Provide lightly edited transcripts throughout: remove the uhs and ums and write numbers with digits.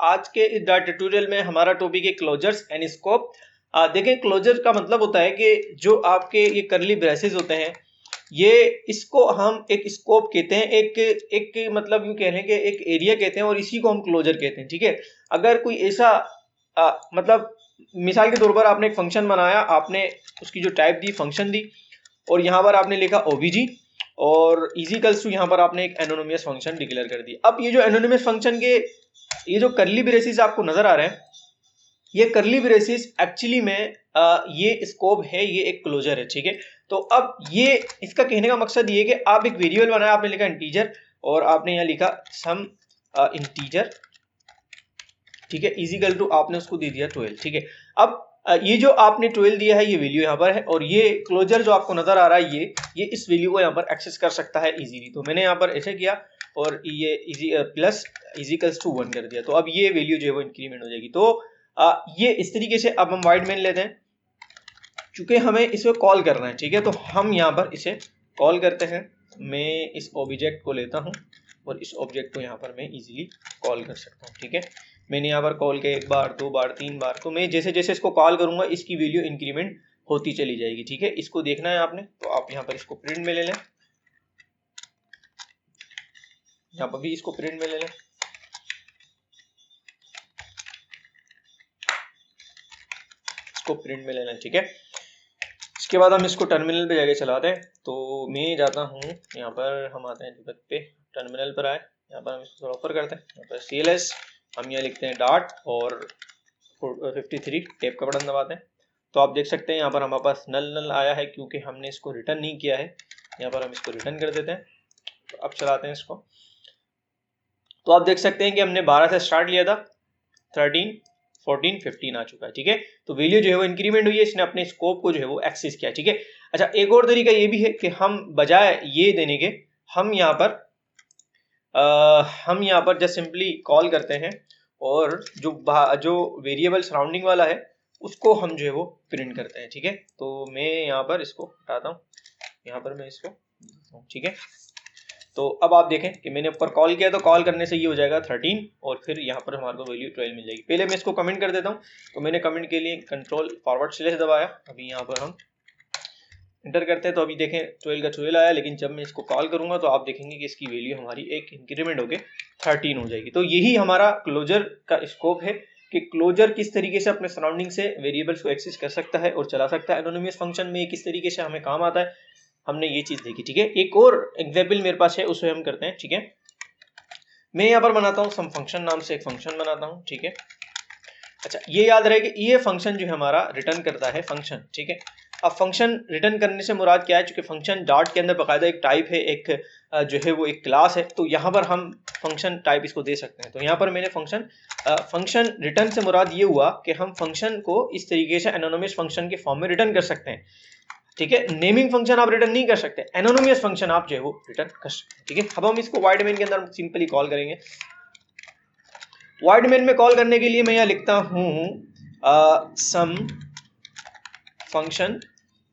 आज के इस ट्यूटोरियल में हमारा टॉपिक है क्लोजर्स एंड स्कोप। देखें, क्लोजर का मतलब होता है कि जो आपके ये करली ब्रेसेस होते हैं, ये इसको हम एक स्कोप कहते हैं, एक मतलब यूं कह लें कि एक एरिया कहते हैं और इसी को हम क्लोजर कहते हैं। ठीक है, अगर कोई ऐसा मतलब मिसाल के तौर पर आपने एक फंक्शन बनाया, आपने उसकी जो टाइप दी फंक्शन दी और यहाँ पर आपने लिखा ओबीजी और इजिकल्स टू यहाँ पर आपने एक एनोनिमस फंक्शन डिक्लेयर कर दिया। अब ये जो एनोनिमस फंक्शन के ये जो करली ब्रेसेस आपको नजर आ रहे हैं, ये करली ब्रेसेस एक्चुअली में ये स्कोप है, ये एक क्लोजर है। ठीक है, तो अब ये इसका कहने का मकसद ये है कि आप एक वेरिएबल बनाया, आपने लिखा इंटीजर और आपने यहाँ लिखा सम इंटीजर। ठीक है, इजिकल टू आपने उसको दे दिया 12। ठीक है, अब ये जो आपने 12 दिया है ये वैल्यू यहाँ पर है और ये क्लोजर जो आपको नजर आ रहा है ये इस वैल्यू को यहाँ पर एक्सेस कर सकता है इजीली। तो मैंने यहाँ पर ऐसे किया और ये इजी प्लस इजिकल्स टू 1 कर दिया, तो अब ये वैल्यू जो है वो इंक्रीमेंट हो जाएगी। तो ये इस तरीके से अब हम वाइड मेन लेते हैं, चूंकि हमें इसे कॉल करना है। ठीक है, तो हम यहाँ पर इसे कॉल करते हैं। मैं इस ऑब्जेक्ट को लेता हूँ और इस ऑब्जेक्ट को यहाँ पर मैं इजीली कॉल कर सकता हूँ। ठीक है, मैंने यहाँ पर कॉल किया 1 बार 2 बार 3 बार, तो मैं जैसे जैसे इसको कॉल करूंगा इसकी वैल्यू इंक्रीमेंट होती चली जाएगी। ठीक है, इसको देखना है आपने, तो आप यहाँ पर इसको प्रिंट में ले लें, यहाँ पर भी इसको प्रिंट में ले लें। इसको प्रिंट में लेना। ठीक है, इसके बाद हम इसको टर्मिनल पे जाके चलाते हैं। तो मैं जाता हूँ यहाँ पर, हम आते हैं डिबग पे, टर्मिनल पर आए, यहाँ पर हम इसको थोड़ा ऊपर करते हैं, यहाँ पर CLS हम यहाँ लिखते हैं डॉट और 53 टेप का बटन दबाते हैं। तो आप देख सकते हैं यहाँ पर हमारे पास नल नल आया है क्योंकि हमने इसको रिटर्न नहीं किया है। यहाँ पर हम इसको रिटर्न कर देते हैं। तो अब चलाते हैं इसको, तो आप देख सकते हैं कि हमने 12 से स्टार्ट लिया था, 13 14 15 आ चुका है। ठीक है, तो वैल्यू जो है वो इंक्रीमेंट हुई है, इसने अपने स्कोप को जो है वो एक्सेस किया। ठीक है, अच्छा एक और तरीका ये भी है कि हम बजाय ये देने के हम यहाँ पर जस्ट सिंपली कॉल करते हैं और जो वेरिएबल सराउंडिंग वाला है उसको हम जो है वो प्रिंट करते हैं। ठीक है, तो मैं यहाँ पर इसको हटाता हूँ, यहाँ पर मैं इसको, ठीक है, तो अब आप देखें कि मैंने ऊपर कॉल किया, तो कॉल करने से ये हो जाएगा 13 और फिर यहाँ पर हमारे को वैल्यू 12 मिल जाएगी। पहले मैं इसको कमेंट कर देता हूँ, तो मैंने कमेंट के लिए कंट्रोल फॉरवर्ड स्लैश दबाया, अभी यहाँ पर हम इंटर करते हैं, तो अभी देखें 12 का 12 आया, लेकिन जब मैं इसको कॉल करूंगा तो आप देखेंगे कि इसकी वैल्यू हमारी एक इंक्रीमेंट होकर 13 हो जाएगी। तो यही हमारा क्लोजर का स्कोप है कि क्लोजर किस तरीके से अपने सराउंडिंग से वेरिएबल्स को एक्सेस कर सकता है और चला सकता है। एनोनिमस फंक्शन में किस तरीके से हमें काम आता है, हमने ये चीज देखी। ठीक है, एक और एग्जाम्पल मेरे पास है, उसे हम करते हैं। ठीक है, मैं यहाँ पर बनाता हूँ सम फंक्शन नाम से एक फंक्शन बनाता हूँ। ठीक है, अच्छा ये याद रहे कि ये फंक्शन जो है हमारा रिटर्न करता है फंक्शन। ठीक है, अब फंक्शन रिटर्न करने से मुराद क्या है, चूंकि फंक्शन डॉट के अंदर बाकायदा एक टाइप है, एक जो है वो एक क्लास है, तो यहाँ पर हम फंक्शन टाइप इसको दे सकते हैं। तो यहाँ पर मैंने फंक्शन रिटर्न से मुराद ये हुआ कि हम फंक्शन को इस तरीके से एनोनिमस फंक्शन के फॉर्म में रिटर्न कर सकते हैं। ठीक है, नेमिंग फंक्शन आप रिटर्न नहीं कर सकते, एनोनिमस फंक्शन आप जो है वो रिटर्न कर सकते हैं। ठीक है, अब हम इसको वाइड मेन के अंदर सिंपली कॉल करेंगे। वाइड मेन में कॉल करने के लिए मैं यहाँ लिखता हूँ सम फंक्शन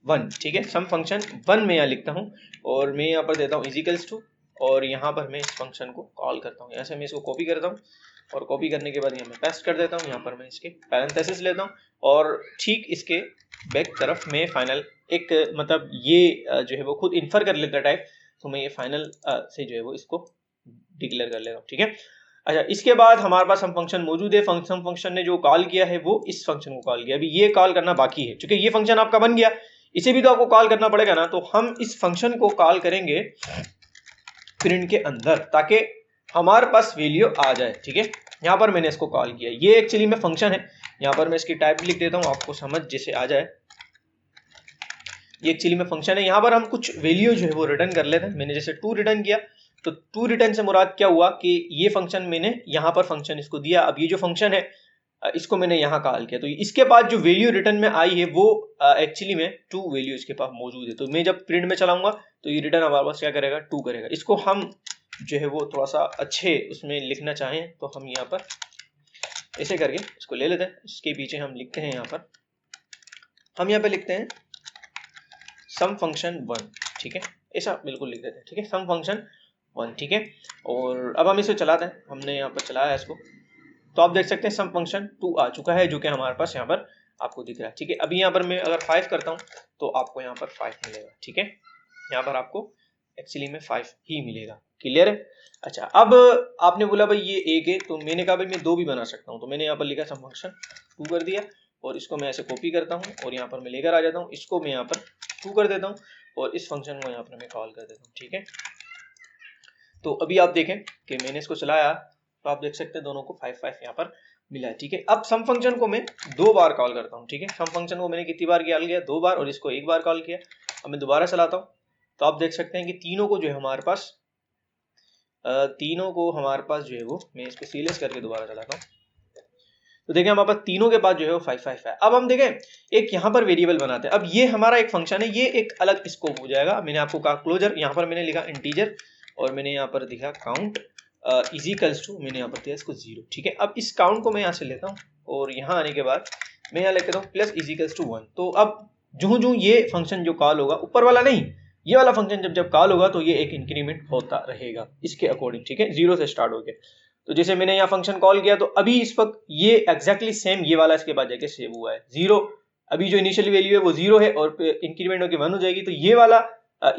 1। ठीक है, सम फंक्शन 1 में यहाँ लिखता हूँ और मैं यहाँ पर देता हूँ इजिकल्स टू और यहाँ पर मैं इस फंक्शन को कॉल करता हूँ। यहाँ से मैं इसको कॉपी करता हूँ और कॉपी करने के बाद यहाँ मैं पेस्ट कर देता हूँ। यहाँ पर मैं इसके पैरेंथेसिस लेता हूँ और ठीक इसके बैक तरफ मैं फाइनल एक मतलब ये जो है वो खुद इन्फर कर लेता टाइप, तो मैं ये फाइनल से जो है वो इसको डिक्लेयर कर लेता हूँ। ठीक है, अच्छा इसके बाद हमारे पास हम फंक्शन मौजूद है। फंक्शन ने जो कॉल किया है वो इस फंक्शन को कॉल किया, अभी ये कॉल करना बाकी है। चूंकि ये फंक्शन आपका बन गया, इसे भी तो आपको कॉल करना पड़ेगा ना, तो हम इस फंक्शन को कॉल करेंगे प्रिंट के अंदर ताकि हमारे पास वैल्यू आ जाए। ठीक है, यहाँ पर मैंने इसको कॉल किया, ये एक्चुअली में फंक्शन है। यहाँ पर मैं इसकी टाइप लिख देता हूँ, आपको समझ जैसे आ जाए। ये एक्चुअली में फंक्शन है, यहाँ पर हम कुछ वैल्यू जो है वो रिटर्न कर लेते हैं। मैंने जैसे 2 रिटर्न किया, तो 2 रिटर्न से मुराद क्या हुआ कि ये फंक्शन मैंने यहाँ पर फंक्शन इसको दिया। अब ये जो फंक्शन है इसको मैंने यहाँ कॉल किया, तो इसके बाद जो वैल्यू रिटर्न में आई है वो एक्चुअली में 2 वैल्यू इसके पास मौजूद है। तो मैं जब प्रिंट में चलाऊंगा तो ये रिटर्न हमारे पास क्या करेगा, 2 करेगा। इसको हम जो है वो थोड़ा सा अच्छे उसमें लिखना चाहें तो हम यहाँ पर ऐसे करके इसको ले लेते हैं। इसके पीछे हम लिखते हैं, यहाँ पर हम यहाँ पे लिखते हैं सम फंक्शन 1। ठीक है, ऐसा बिल्कुल लिख देते हैं। ठीक है, सम फंक्शन 1। ठीक है, और अब हम इसे चलाते हैं। हमने यहाँ पर चलाया इसको, तो आप देख सकते हैं सम फंक्शन 2 आ चुका है, जो कि हमारे पास यहाँ पर आपको दिख रहा है। ठीक है, अभी यहाँ पर मैं अगर 5 करता हूँ तो आपको यहाँ पर 5 मिलेगा। ठीक है, यहाँ पर आपको एक्चुअली में 5 ही मिलेगा। क्लियर है? अच्छा, अब आपने बोला भाई ये 1 है, तो मैंने कहा भाई मैं 2 भी बना सकता हूँ, तो मैंने यहाँ पर लिखा सम फंक्शन 2 कर दिया, और इसको मैं ऐसे कॉपी करता हूँ और यहाँ पर मैं लेकर आ जाता हूँ, इसको मैं यहाँ पर 2 कर देता हूँ और इस फंक्शन को यहाँ पर मैं कॉल कर देता हूँ। ठीक है, तो अभी आप देखें कि मैंने इसको चलाया तो आप देख सकते हैं दोनों को 5 5 यहाँ पर मिला है। ठीक है, अब सम फंक्शन को मैं 2 बार कॉल करता हूँ। ठीक है, सम फंक्शन को मैंने कितनी बार कॉल किया? 2 बार, और इसको 1 बार कॉल किया। अब मैं दोबारा चलाता हूँ तो आप देख सकते हैं कि तीनों को जो है हमारे पास जो है वो, मैं इसको सीलेक्ट करके दोबारा चलाता हूँ तो देखें हमारे पास तीनों के पास जो है वो 5 5 है। अब हम देखें एक यहाँ पर वेरिएबल बनाते हैं। अब ये हमारा एक फंक्शन है, ये एक अलग स्कोप हो जाएगा। मैंने आपको कहा क्लोजर, यहाँ पर मैंने लिखा इंटीजर और मैंने यहाँ पर दिखा काउंट इज इक्वल्स टू, मैंने यहाँ पर दिया इसको 0। ठीक है, अब इस काउंट को मैं यहाँ से लेता हूँ और यहाँ आने के बाद मैं यहाँ लिख देता हूँ प्लस इज इक्वल्स टू 1। तो अब जो ये फंक्शन जो कॉल होगा, ऊपर वाला नहीं, ये वाला फंक्शन जब कॉल होगा तो ये एक इंक्रीमेंट होता रहेगा इसके अकॉर्डिंग। ठीक है, 0 से स्टार्ट हो गया। तो जैसे मैंने यहाँ फंक्शन कॉल किया तो अभी इस वक्त ये एग्जैक्टली सेम ये वाला इसके बाद जाके सेव हुआ है 0। अभी जो इनिशियल वैल्यू है वो 0 है और इंक्रीमेंट होकर 1 हो जाएगी, तो ये वाला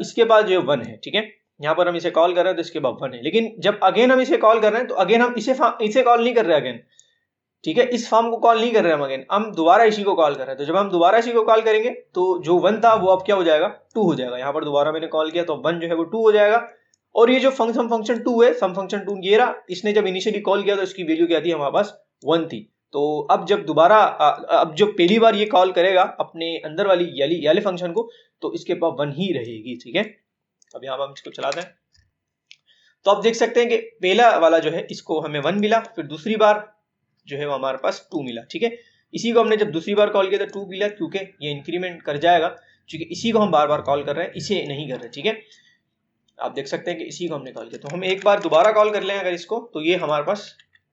इसके बाद जो 1 है। ठीक है, यहाँ पर हम इसे कॉल कर रहे हैं तो इसके बाद 1 है, लेकिन जब अगेन हम इसे कॉल कर रहे हैं तो अगेन हम इसे कॉल नहीं कर रहे अगेन। ठीक है, इस फॉर्म को कॉल नहीं कर रहे हम अगेन, हम दोबारा इसी को कॉल कर रहे हैं। तो जब हम दोबारा इसी को कॉल करेंगे तो जो 1 था वो अब क्या हो जाएगा? 2 हो जाएगा। यहाँ पर दोबारा मैंने कॉल किया तो 1 जो है वो 2 हो जाएगा। और ये जो फंक्शन 2 है, सम फंक्शन 2 ये रहा, इसने जब इनिशियली कॉल किया तो इसकी वैल्यू क्या थी? हमारे पास 1 थी। तो अब जब दोबारा अब जो पहली बार ये कॉल करेगा अपने अंदर वाली याली फंक्शन को, तो इसके पास 1 ही रहेगी। ठीक है, अब यहाँ पर हम इसको चलाते हैं तो आप देख सकते हैं कि पहला वाला जो है इसको हमें 1 मिला, फिर दूसरी बार जो है वो हमारे पास 2 मिला। ठीक है, इसी को हमने जब दूसरी बार कॉल किया तो 2 मिला, क्योंकि ये इंक्रीमेंट कर जाएगा, क्योंकि इसी को हम बार बार कॉल कर रहे हैं, इसे नहीं कर रहे। ठीक है, आप देख सकते हैं कि इसी को हमने कॉल किया, तो हम एक बार दोबारा कॉल कर लें अगर इसको, तो ये हमारे पास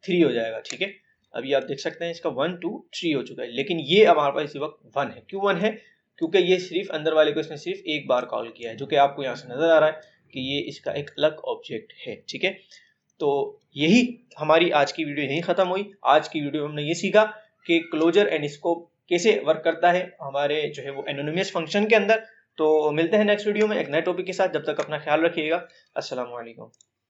3 हो जाएगा। ठीक है, अभी आप देख सकते हैं इसका 1 2 3 हो चुका है, लेकिन ये हमारे पास इसी वक्त 1 है। क्यों 1 है? क्योंकि ये सिर्फ अंदर वाले को इसने सिर्फ एक बार कॉल किया है, जो कि आपको यहाँ से नजर आ रहा है कि ये इसका एक अलग ऑब्जेक्ट है। ठीक है, तो यही हमारी आज की वीडियो यहीं खत्म हुई। आज की वीडियो में हमने ये सीखा कि क्लोजर एंड स्कोप कैसे वर्क करता है हमारे जो है वो एनोनिमस फंक्शन के अंदर। तो मिलते हैं नेक्स्ट वीडियो में एक नए टॉपिक के साथ, जब तक अपना ख्याल रखिएगा। अस्सलाम वालेकुम।